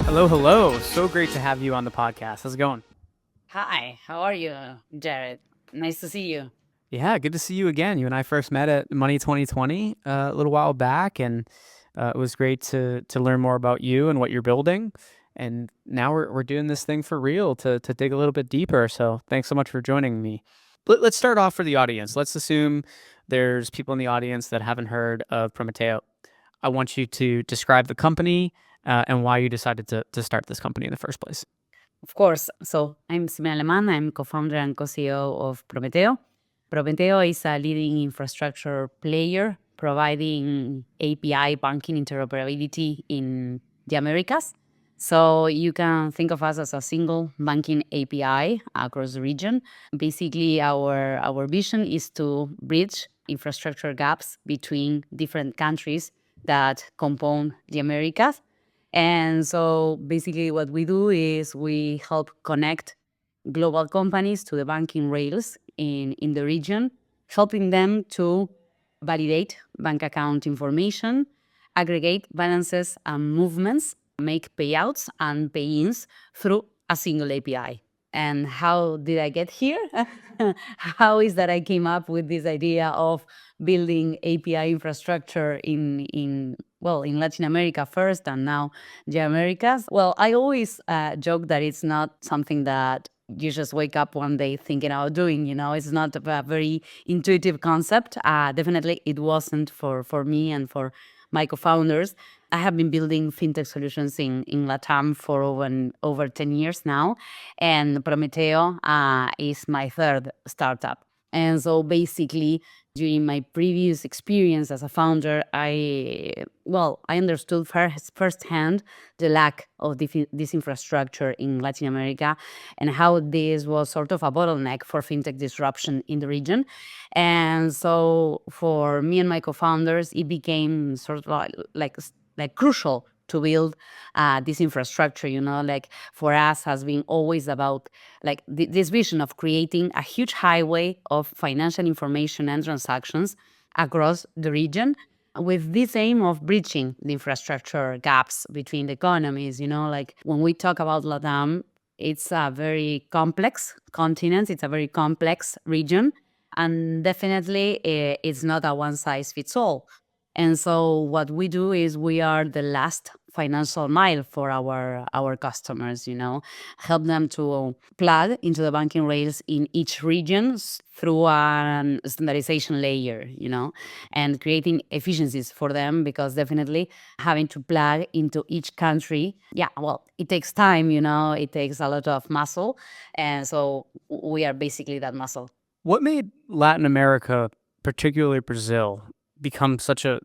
Hello, hello. So great to have you on the podcast. How's it going? Hi, how are you, Jared? Nice to see you. Yeah, good to see you again. You and I first met at Money 2020 a little while back, and it was great to learn more about you and what you're building. And now we're doing this thing for real to dig a little bit deeper. So thanks so much for joining me. Let's start off for the audience. Let's assume there's people in the audience that haven't heard of Prometeo. I want you to describe the company and why you decided to start this company in the first place. Of course. So I'm Ximena Aleman. I'm co-founder and co-CEO of Prometeo. Prometeo is a leading infrastructure player providing API banking interoperability in the Americas. So you can think of us as a single banking API across the region. Basically, our vision is to bridge infrastructure gaps between different countries that compose the Americas. And so basically, what we do is we help connect global companies to the banking rails in the region, helping them to validate bank account information, aggregate balances and movements, make payouts and pay-ins through a single API. And how did I get here? How is that I came up with this idea of building API infrastructure in Latin America first and now the Americas? Well, I always joke that it's not something that you just wake up one day thinking about doing. It's not a very intuitive concept. Definitely it wasn't for me and for my co-founders. I have been building fintech solutions in Latam for over 10 years now, and Prometeo is my third startup. And so basically, during my previous experience as a founder, I understood firsthand the lack of this infrastructure in Latin America and how this was sort of a bottleneck for fintech disruption in the region. And so for me and my co-founders, it became sort of like crucial to build this infrastructure. Like for us has been always about like this vision of creating a huge highway of financial information and transactions across the region with this aim of bridging the infrastructure gaps between the economies. Like when we talk about Latam, it's a very complex continent, it's a very complex region, and definitely it's not a one size fits all. And so what we do is we are the last financial mile for our customers, help them to plug into the banking rails in each region through a standardization layer, and creating efficiencies for them, because definitely having to plug into each country, yeah, well, it takes time, it takes a lot of muscle. And so we are basically that muscle. What made Latin America, particularly Brazil, become such a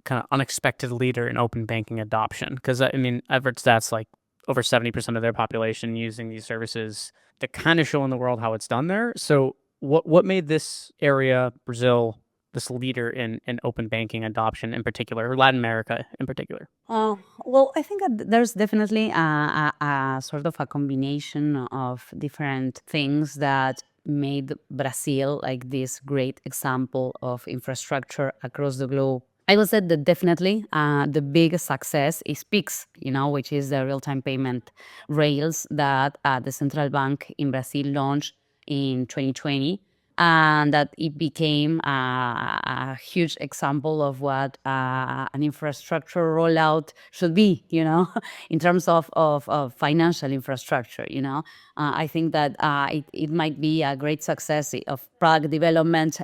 kind of unexpected leader in open banking adoption? Because I mean, I've heard stats like over 70% of their population using these services to kind of show in the world how it's done there. So, what made this area, Brazil, this leader in open banking adoption in particular, or Latin America in particular? Well, I think that there's definitely a sort of a combination of different things that made Brazil like this great example of infrastructure across the globe. I would say that definitely the biggest success is PIX, which is the real-time payment rails that the central bank in Brazil launched in 2020, and that it became a huge example of what an infrastructure rollout should be, in terms of financial infrastructure. I think that it might be a great success of product development,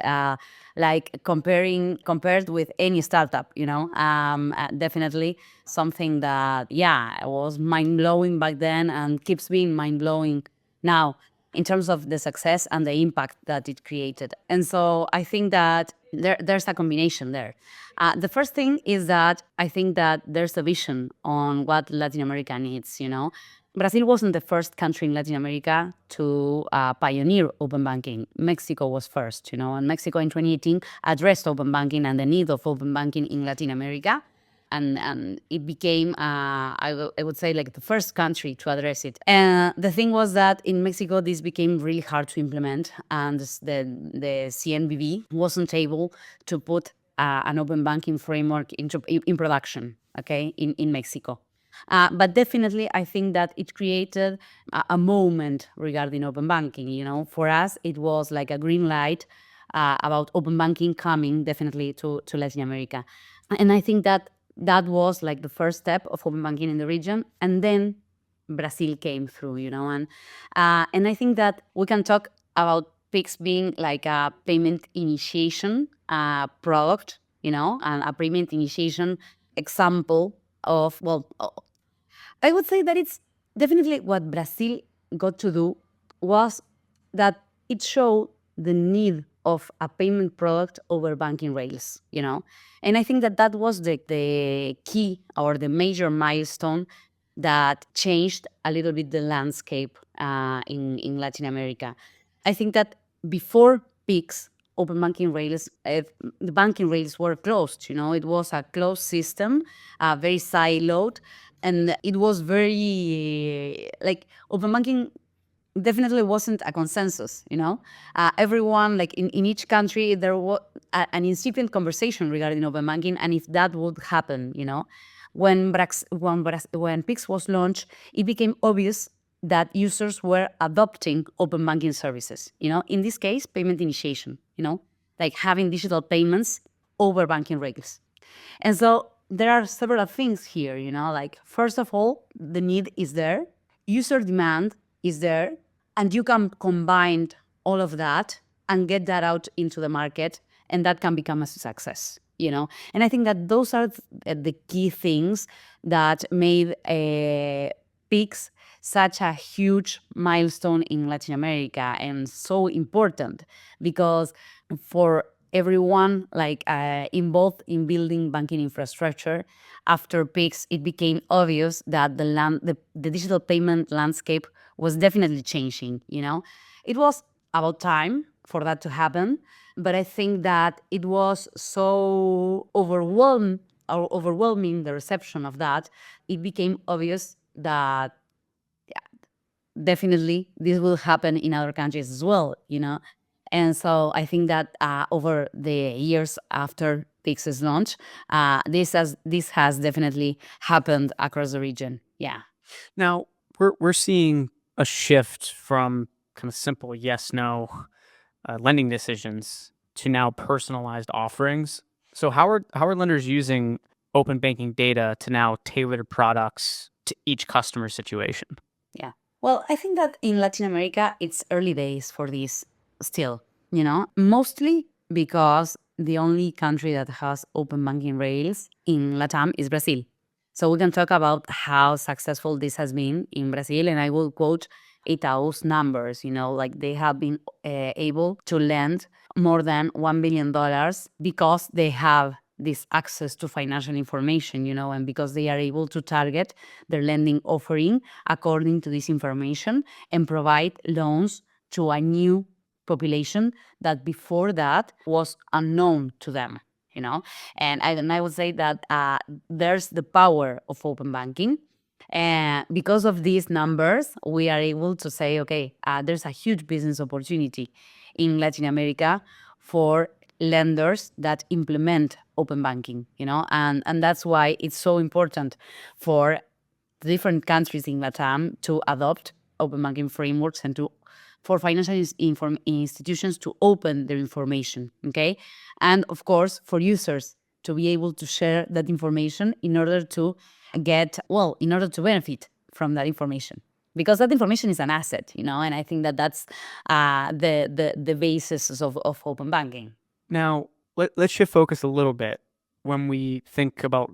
like compared with any startup. Definitely something that, yeah, was mind blowing back then and keeps being mind blowing now, in terms of the success and the impact that it created. And so I think that there's a combination there. The first thing is that I think that there's a vision on what Latin America needs. Brazil wasn't the first country in Latin America to pioneer open banking. Mexico was first, and Mexico in 2018 addressed open banking and the need of open banking in Latin America. And it became, I would say, like the first country to address it. And the thing was that in Mexico, this became really hard to implement, and the CNBV wasn't able to put an open banking framework in production, okay, in Mexico. But definitely, I think that it created a moment regarding open banking. For us, it was like a green light about open banking coming definitely to Latin America. And I think that that was like the first step of open banking in the region. And then Brazil came through, and I think that we can talk about Pix being like a payment initiation product, and a payment initiation example of, well, I would say that it's definitely what Brazil got to do was that it showed the need of a payment product over banking rails. And I think that that was the key or the major milestone that changed a little bit the landscape in Latin America. I think that before PIX, open banking rails, the banking rails were closed. It was a closed system, very siloed, and it was very like open banking definitely wasn't a consensus. Everyone, like in each country, there was an incipient conversation regarding open banking and if that would happen. When Pix was launched, it became obvious that users were adopting open banking services. In this case, payment initiation. Like having digital payments over banking rails. And so there are several things here, like first of all, the need is there, user demand is there, and you can combine all of that and get that out into the market, and that can become a success. And I think that those are the key things that made Pix such a huge milestone in Latin America and so important because for everyone like involved in building banking infrastructure, after Pix, it became obvious that the digital payment landscape was definitely changing. It was about time for that to happen, but I think that it was so overwhelming the reception of that, it became obvious that definitely this will happen in other countries as well. And so I think that over the years after Pix's launch, this has definitely happened across the region. Yeah. Now, we're seeing a shift from kind of simple yes no lending decisions to now personalized offerings. So how are lenders using open banking data to now tailor products to each customer situation? Yeah. Well, I think that in Latin America, it's early days for this still, mostly because the only country that has open banking rails in Latam is Brazil. So we can talk about how successful this has been in Brazil, and I will quote Itaú's numbers, like they have been able to lend more than $1 billion because they have this access to financial information, and because they are able to target their lending offering according to this information and provide loans to a new population that before that was unknown to them. And I would say that there's the power of open banking. And because of these numbers, we are able to say, okay, there's a huge business opportunity in Latin America for lenders that implement open banking, and that's why it's so important for different countries in Latam to adopt open banking frameworks and for financial institutions to open their information, okay? And of course, for users to be able to share that information in order to benefit from that information. Because that information is an asset, and I think that that's the basis of open banking. Now, let's shift focus a little bit when we think about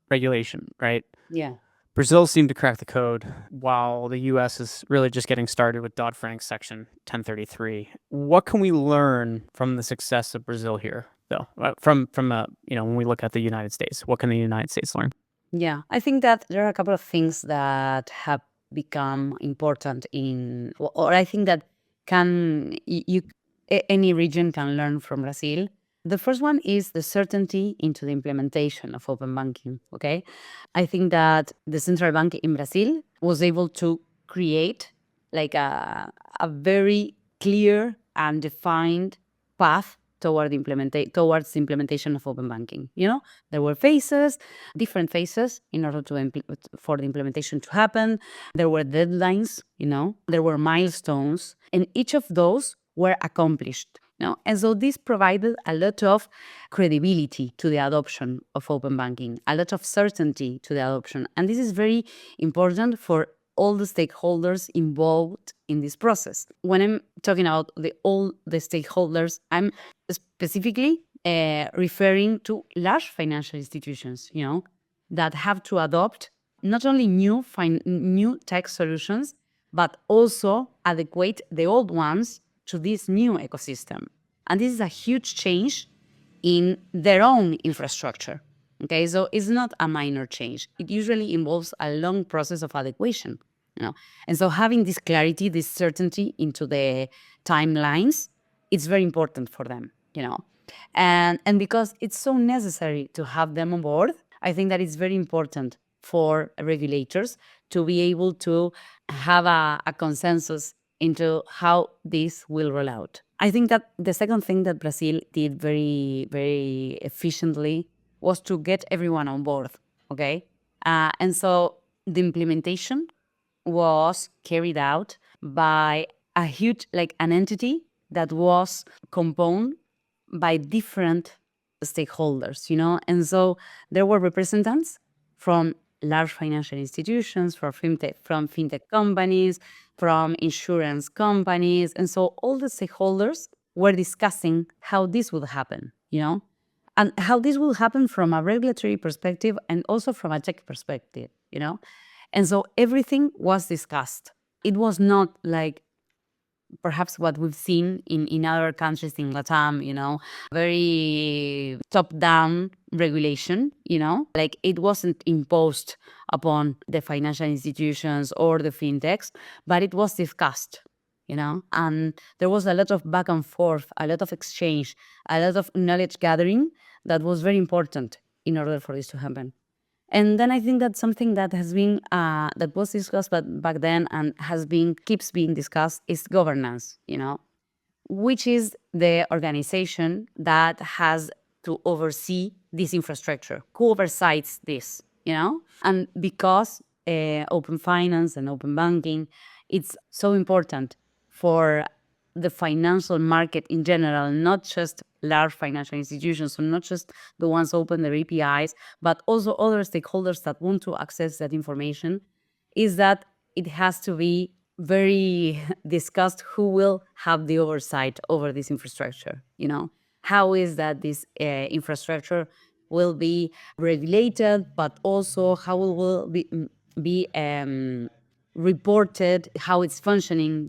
regulation, right? Yeah. Brazil seemed to crack the code, while the U.S. is really just getting started with Dodd-Frank Section 1033. What can we learn from the success of Brazil here, though? From when we look at the United States, what can the United States learn? Yeah, I think that there are a couple of things that have become important or I think that any region can learn from Brazil. The first one is the certainty into the implementation of open banking. Okay, I think that the central bank in Brazil was able to create like a very clear and defined path towards the implementation of open banking. There were phases, different phases in order for the implementation to happen. There were deadlines, there were milestones, and each of those were accomplished. And so this provided a lot of credibility to the adoption of open banking, a lot of certainty to the adoption. And this is very important for all the stakeholders involved in this process. When I'm talking about all the stakeholders, I'm specifically referring to large financial institutions, that have to adopt not only new tech solutions, but also adequate the old ones to this new ecosystem. And this is a huge change in their own infrastructure. Okay, so it's not a minor change. It usually involves a long process of adequation. And so having this clarity, this certainty into the timelines, it's very important for them. And because it's so necessary to have them on board, I think that it's very important for regulators to be able to have a consensus into how this will roll out. I think that the second thing that Brazil did very, very efficiently was to get everyone on board, okay? And so the implementation was carried out by a huge, an entity that was composed by different stakeholders, And so there were representatives from large financial institutions, from fintech companies, from insurance companies. And so all the stakeholders were discussing how this would happen, and how this will happen from a regulatory perspective and also from a tech perspective, And so everything was discussed. It was not like perhaps what we've seen in other countries in Latam, very top-down regulation, like it wasn't imposed upon the financial institutions or the fintechs, but it was discussed, and there was a lot of back and forth, a lot of exchange, a lot of knowledge gathering that was very important in order for this to happen. And then I think that something that has been that was discussed back then and keeps being discussed is governance, which is the organization that has to oversee this infrastructure, who oversees this, And because open finance and open banking, it's so important for the financial market in general, not just large financial institutions, so not just the ones open their APIs, but also other stakeholders that want to access that information, is that it has to be very discussed who will have the oversight over this infrastructure, How is that this infrastructure will be regulated, but also how it will be reported, how it's functioning,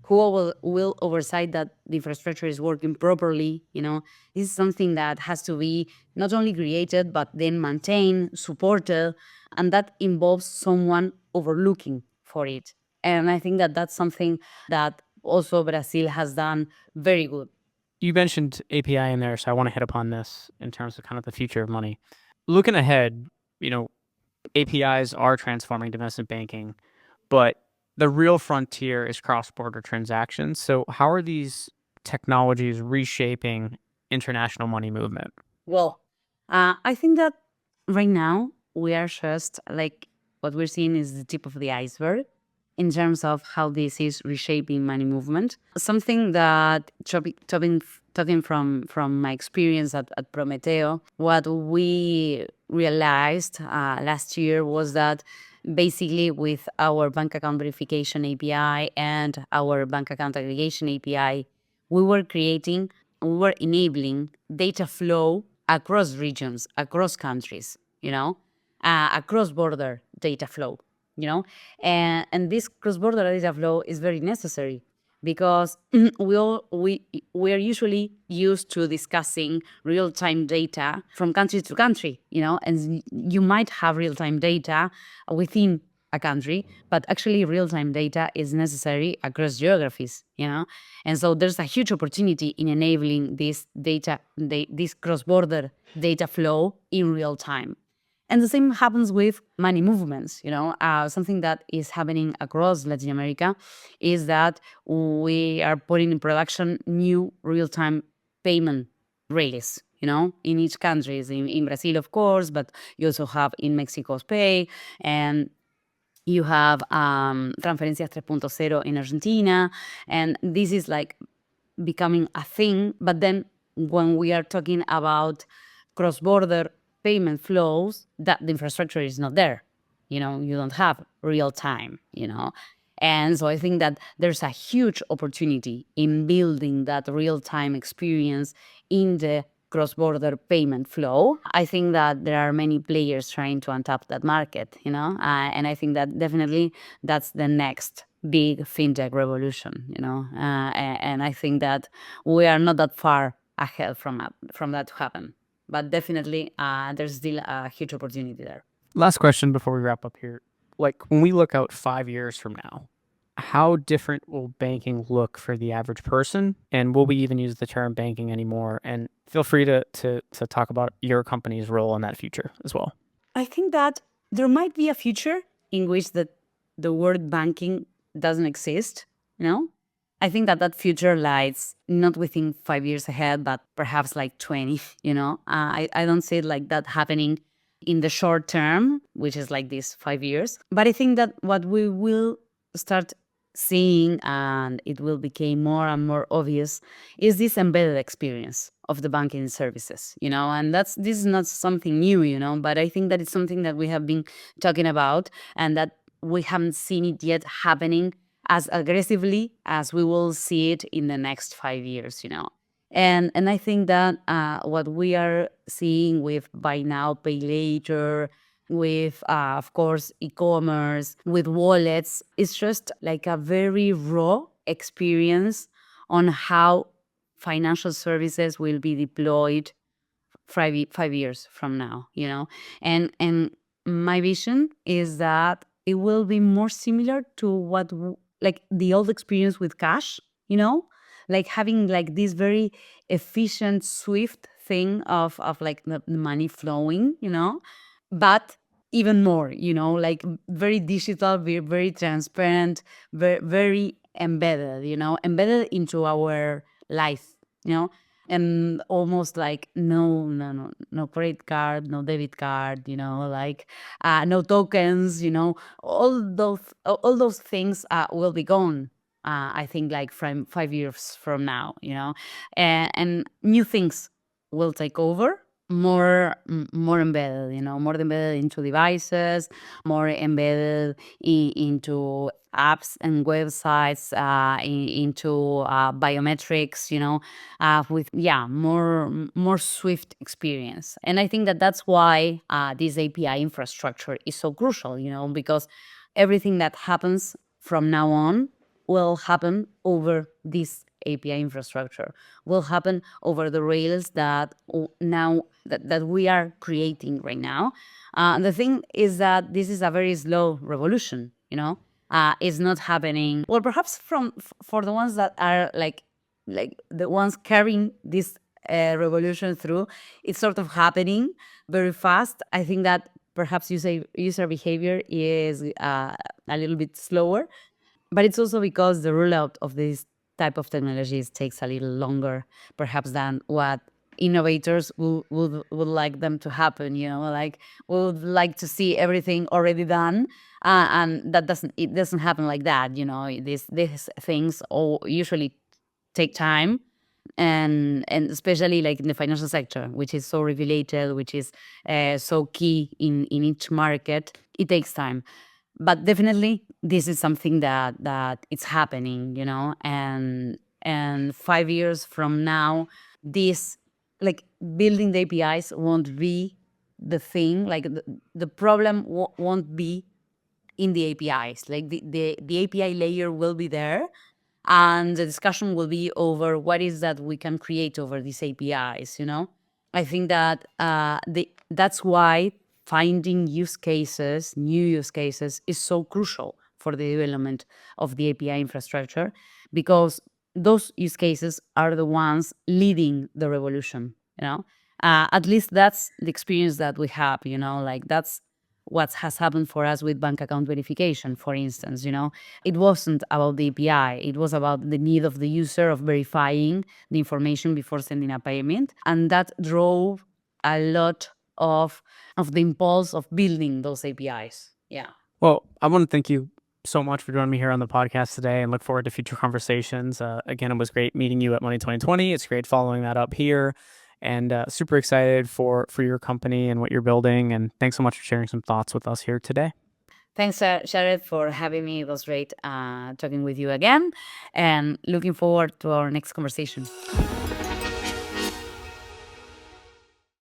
who will oversight that the infrastructure is working properly, This is something that has to be not only created, but then maintained, supported, and that involves someone overlooking for it. And I think that that's something that also Brazil has done very good. You mentioned API in there, so I want to hit upon this in terms of kind of the future of money. Looking ahead, APIs are transforming domestic banking, but the real frontier is cross-border transactions. So how are these technologies reshaping international money movement? Well, I think that right now we are just like what we're seeing is the tip of the iceberg in terms of how this is reshaping money movement. Something that talking from my experience at Prometeo, what we realized last year was that basically with our bank account verification API and our bank account aggregation API, we were enabling data flow across regions, across countries, across border data flow, and this cross-border data flow is very necessary because we are usually used to discussing real-time data from country to country, and you might have real-time data within a country, but actually real-time data is necessary across geographies, and so there's a huge opportunity in enabling this this cross-border data flow in real time. And the same happens with money movements. Something that is happening across Latin America is that we are putting in production new real-time payment rails, in each country. In Brazil, of course, but you also have in Mexico's Pay, and you have Transferencias 3.0 in Argentina, and this is like becoming a thing. But then when we are talking about cross-border payment flows, that the infrastructure is not there. You don't have real time, And so I think that there's a huge opportunity in building that real time experience in the cross-border payment flow. I think that there are many players trying to untap that market, and I think that definitely that's the next big fintech revolution, and I think that we are not that far ahead from that to happen. But definitely, there's still a huge opportunity there. Last question before we wrap up here. Like when we look out 5 years from now, how different will banking look for the average person? And will we even use the term banking anymore? And feel free to talk about your company's role in that future as well. I think that there might be a future in which the word banking doesn't exist, I think that future lies not within 5 years ahead, but perhaps like 20, I don't see it like that happening in the short term, which is like these 5 years. But I think that what we will start seeing, and it will become more and more obvious, is this embedded experience of the banking services, and this is not something new, but I think that it's something that we have been talking about, and that we haven't seen it yet happening as aggressively as we will see it in the next 5 years, And I think that what we are seeing with buy now, pay later, with, of course, e-commerce, with wallets, is just like a very raw experience on how financial services will be deployed 5 years from now, And my vision is that it will be more similar to what like the old experience with cash, like having like this very efficient, swift thing of like the money flowing, but even more, like very digital, very transparent, very embedded, embedded into our life, and almost like no credit card, no debit card, like no tokens, all those things will be gone. I think like from 5 years from now, and new things will take over, more embedded, more embedded into devices, more embedded into apps and websites, into biometrics, with more swift experience. And I think that that's why this API infrastructure is so crucial, because everything that happens from now on will happen over this API infrastructure, will happen over the rails that now that we are creating right now. The thing is that this is a very slow revolution, it's not happening well, perhaps for the ones that are like the ones carrying this revolution through. It's sort of happening very fast. I think that perhaps user behavior is a little bit slower, but it's also because the rollout of this type of technologies takes a little longer, perhaps, than what innovators would like them to happen. Like we would like to see everything already done, and it doesn't happen like that. These things all usually take time, and especially like in the financial sector, which is so regulated, which is so key in each market. It takes time, but definitely this is something that it's happening, and 5 years from now, this, like, building the APIs won't be the thing. Like the problem won't be in the APIs. Like the API layer will be there, and the discussion will be over what is that we can create over these APIs. I think that that's why finding new use cases, is so crucial for the development of the API infrastructure, because those use cases are the ones leading the revolution. At least that's the experience that we have. Like that's what has happened for us with bank account verification, for instance. It wasn't about the API. It was about the need of the user of verifying the information before sending a payment. And that drove a lot of the impulse of building those APIs. Yeah. Well, I want to thank you so much for joining me here on the podcast today and look forward to future conversations. Again, it was great meeting you at Money 2020. It's great following that up here, and super excited for your company and what you're building. And thanks so much for sharing some thoughts with us here today. Thanks, Jared, for having me. It was great talking with you again, and looking forward to our next conversation.